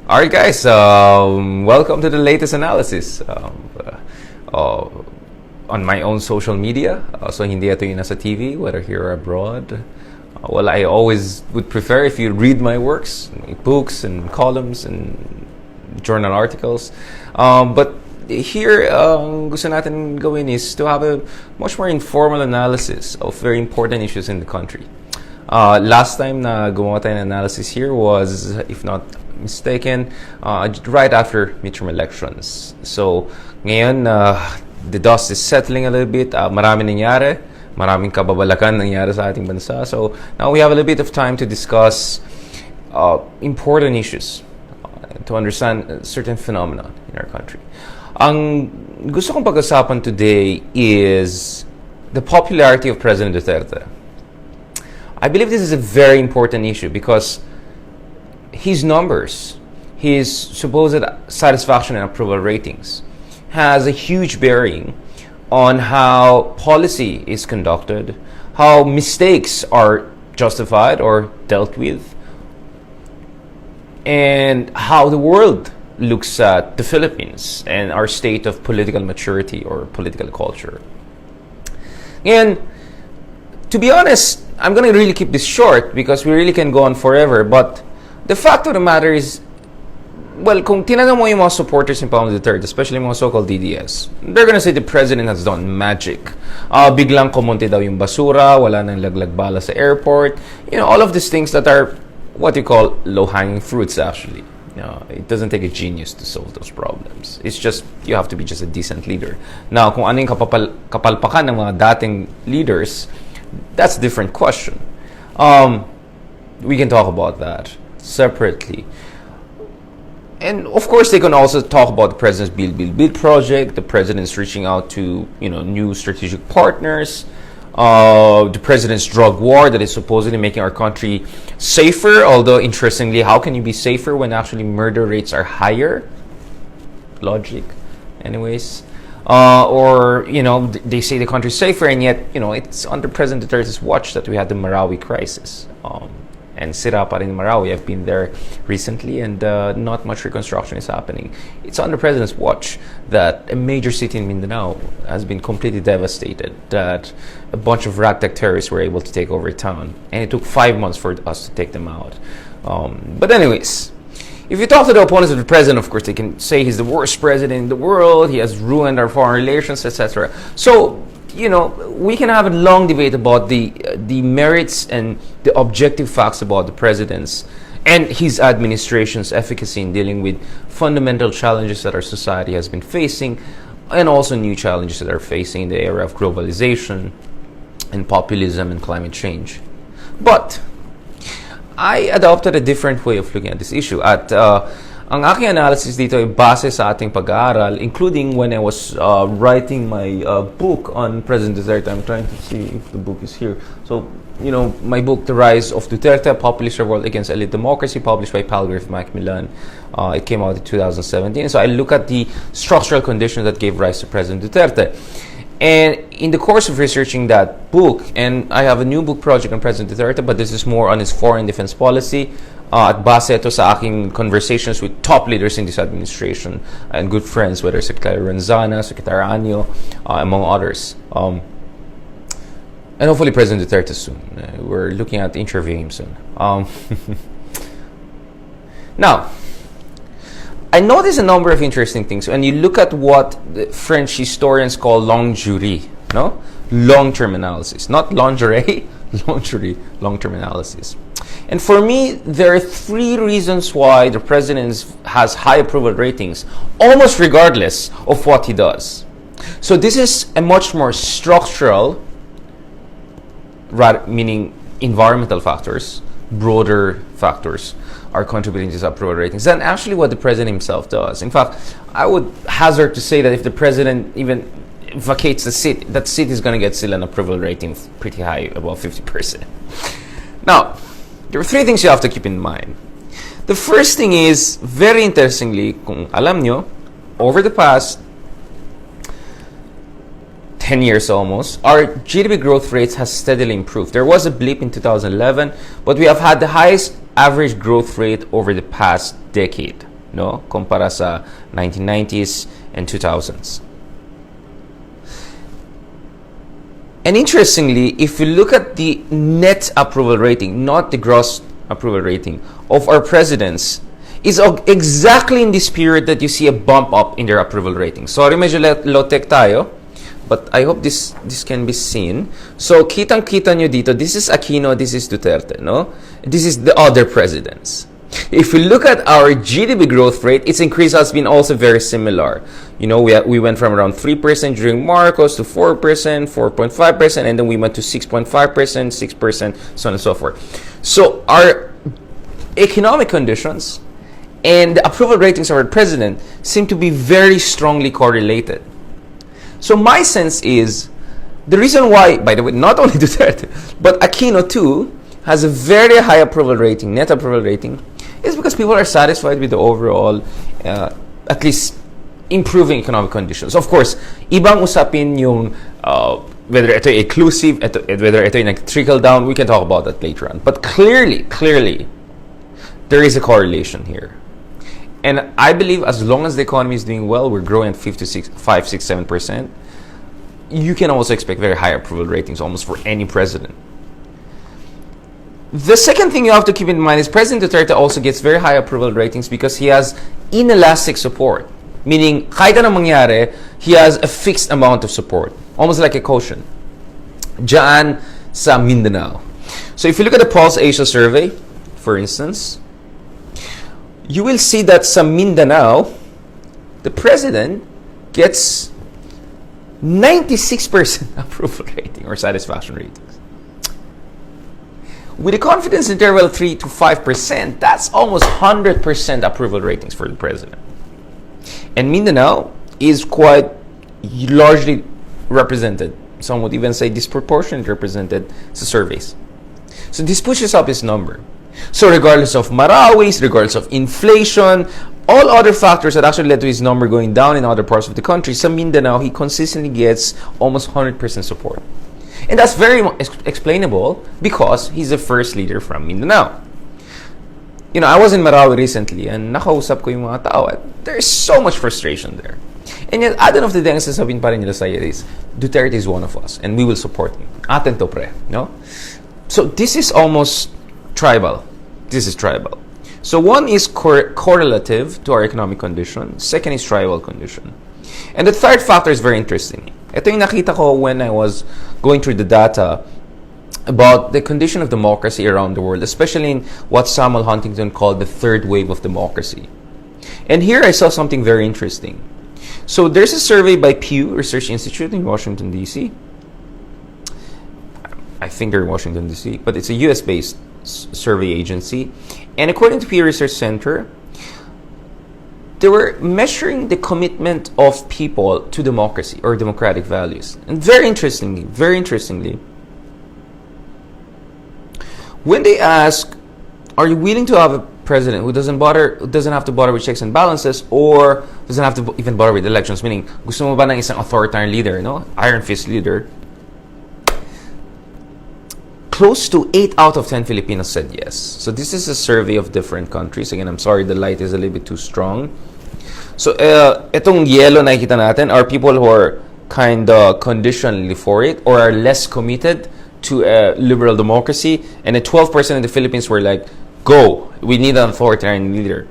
Alright, guys, welcome to the latest analysis on my own social media. So, hindi ito yung nasa TV, whether here or abroad. Well, I always would prefer if you read my works, my books and columns and journal articles. But here, gusto natin gawin is to have a much more informal analysis of very important issues in the country. Last time na gumawa tayo ng analysis here was, if not mistaken, right after midterm elections. So, ngayon, the dust is settling a little bit. Marami nangyari. Maraming kababalakan nangyari sa ating bansa. So, now we have a little bit of time to discuss important issues to understand certain phenomena in our country. Ang gusto kong pag-usapan today is the popularity of President Duterte. I believe this is a very important issue because his numbers, his supposed satisfaction and approval ratings, has a huge bearing on how policy is conducted, how mistakes are justified or dealt with, and how the world looks at the Philippines and our state of political maturity or political culture. And to be honest, I'm going to really keep this short because we really can go on forever, but the fact of the matter is, well, kung tinanong mo yung mga supporters ni Pangulong Duterte, especially mga so-called DDS, they're gonna say the president has done magic. Biglang kumonte daw yung basura, wala nang laglag bala sa airport. You know, all of these things that are what you call low-hanging fruits, actually. It doesn't take a genius to solve those problems. It's just, you have to be just a decent leader. Now, kung ano yung kapalpakan ng mga dating leaders, that's a different question. We can talk about that separately. And of course, they can also talk about the president's Build project. The president's reaching out to new strategic partners. The president's drug war that is supposedly making our country safer. Although, interestingly, how can you be safer when actually murder rates are higher? Logic, anyways. Or they say the country's safer, and yet it's under President Duterte's watch that we had the Marawi crisis. And Sira pa rin Marawi. I've been there recently, and not much reconstruction is happening. It's under President's watch that a major city in Mindanao has been completely devastated, that a bunch of ragtag terrorists were able to take over town, and it took 5 months for us to take them out. But anyways, if you talk to the opponents of the president, of course, they can say he's the worst president in the world, he has ruined our foreign relations, etc. So, we can have a long debate about the merits and the objective facts about the president's and his administration's efficacy in dealing with fundamental challenges that our society has been facing, and also new challenges that are facing in the era of globalization and populism and climate change. But I adopted a different way of looking at this issue. Ang aking analysis dito ay base sa ating pag-aaral, including when I was writing my book on President Duterte. I'm trying to see if the book is here. So, my book, The Rise of Duterte, Populist Revolt Against Elite Democracy, published by Palgrave Macmillan. It came out in 2017. So I look at the structural conditions that gave rise to President Duterte. And in the course of researching that book, and I have a new book project on President Duterte, but this is more on his foreign defense policy, at base ito sa aking conversations with top leaders in this administration and good friends, whether Secretary Renzana, Secretary Anyo, among others. And hopefully President Duterte soon. We're looking at interviewing him soon. Now, I noticed a number of interesting things. When you look at what the French historians call longuerie, long-term analysis, not lingerie, long-term analysis. And for me, there are 3 reasons why the president has high approval ratings, almost regardless of what he does. So this is a much more structural, meaning environmental factors, broader factors, are contributing to his approval ratings than actually what the president himself does. In fact, I would hazard to say that if the president even vacates the seat, that seat is going to get still an approval rating pretty high, about 50%. Now, there are 3 things you have to keep in mind. The first thing is, very interestingly, kung alam nyo, over the past 10 years almost, our GDP growth rates has steadily improved. There was a blip in 2011, but we have had the highest average growth rate over the past decade. no, kumpara sa 1990s and 2000s. And interestingly, if you look at the net approval rating, not the gross approval rating of our presidents, is exactly in this period that you see a bump up in their approval rating. Sorry, medyo low-tech tayo, but I hope this can be seen. So, kitang-kita nyo dito, this is Aquino, this is Duterte, no? This is the other presidents. If we look at our GDP growth rate, its increase has been also very similar. You know, we went from around 3% during Marcos to 4%, 4.5%, and then we went to 6.5%, 6%, so on and so forth. So our economic conditions and the approval ratings of our president seem to be very strongly correlated. So my sense is, the reason why, by the way, not only Duterte, but Aquino too, has a very high approval rating, net approval rating, is because people are satisfied with the overall, at least, improving economic conditions. Of course, ibang usapin yung whether ito ay inclusive, whether ito ay trickle down, we can talk about that later on. But clearly, there is a correlation here. And I believe as long as the economy is doing well, we're growing at 5, 6, 7%, you can also expect very high approval ratings almost for any president. The second thing you have to keep in mind is President Duterte also gets very high approval ratings because he has inelastic support. Meaning, kahit anong mangyari, he has a fixed amount of support. Almost like a quotient. Diyan sa Mindanao. So if you look at the Pulse Asia survey, for instance, you will see that sa Mindanao, the president gets 96% approval rating or satisfaction ratings. With a confidence interval 3 to 5%, that's almost 100% approval ratings for the president. And Mindanao is quite largely represented. Some would even say disproportionately represented sa surveys. So this pushes up his number. So regardless of Marawis, regardless of inflation, all other factors that actually led to his number going down in other parts of the country, sa Mindanao, he consistently gets almost 100% support. And that's very explainable because he's the first leader from Mindanao. You know, I was in Marawi recently and nakausap ko yung mga tao at there's so much frustration there. And yet, at the end of the day, ang sasabihin pa rin nila sa'yo is, Duterte is one of us and we will support him. Atin to pre, no? So this is almost tribal. This is tribal. So one is correlative to our economic condition. Second is tribal condition. And the third factor is very interesting. Ito yung nakita ko when I was going through the data about the condition of democracy around the world, especially in what Samuel Huntington called the third wave of democracy. And here I saw something very interesting. So there's a survey by Pew Research Institute in Washington, D.C. I think they're in Washington, D.C., but it's a US-based survey agency. And according to Pew Research Center, they were measuring the commitment of people to democracy or democratic values. And very interestingly, when they ask, are you willing to have a president who doesn't have to bother with checks and balances or doesn't have to even bother with elections, meaning gusto mo ba ng isang authoritarian leader, no? Iron fist leader? Close to 8 out of 10 Filipinos said yes. So this is a survey of different countries. Again, I'm sorry the light is a little bit too strong. So itong yellow na nakikita natin are people who are kind of conditionally for it or are less committed to a liberal democracy. And then 12% of the Philippines were like, go, we need an authoritarian leader.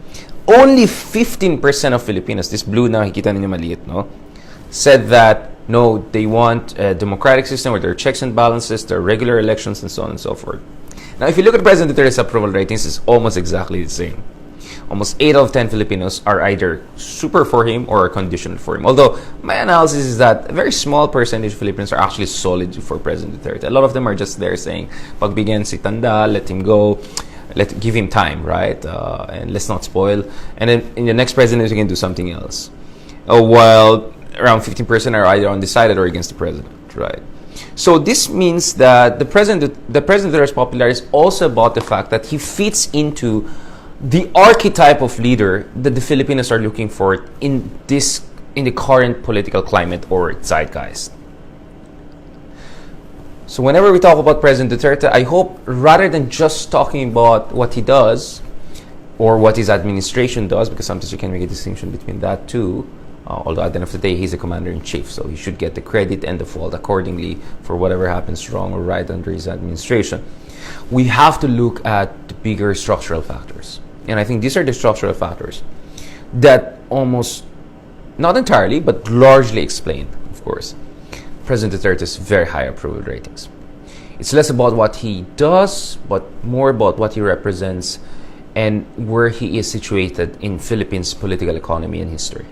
Only 15% of Filipinos, this blue na nakikita ninyo maliit, no, said that no, they want a democratic system where there are checks and balances, there are regular elections, and so on and so forth. Now, if you look at President Duterte's approval ratings, it's almost exactly the same. Almost 8 out of 10 Filipinos are either super for him or are conditional for him. Although, my analysis is that a very small percentage of Filipinos are actually solid for President Duterte. A lot of them are just there saying, pagbigyan si Tanda, let him go, give him time, right? And let's not spoil. And then in the next presidency, we can do something else. While around 15% are either undecided or against the president, right? So this means that the president Duterte's popularity is also about the fact that he fits into the archetype of leader that the Filipinos are looking for in the current political climate or zeitgeist. So whenever we talk about President Duterte, I hope rather than just talking about what he does, or what his administration does, because sometimes you can make a distinction between that too. Although at the end of the day, he's a commander-in-chief, so he should get the credit and the fault accordingly for whatever happens wrong or right under his administration. We have to look at the bigger structural factors. And I think these are the structural factors that almost, not entirely, but largely explain, of course, President Duterte's very high approval ratings. It's less about what he does, but more about what he represents and where he is situated in Philippines' political economy and history.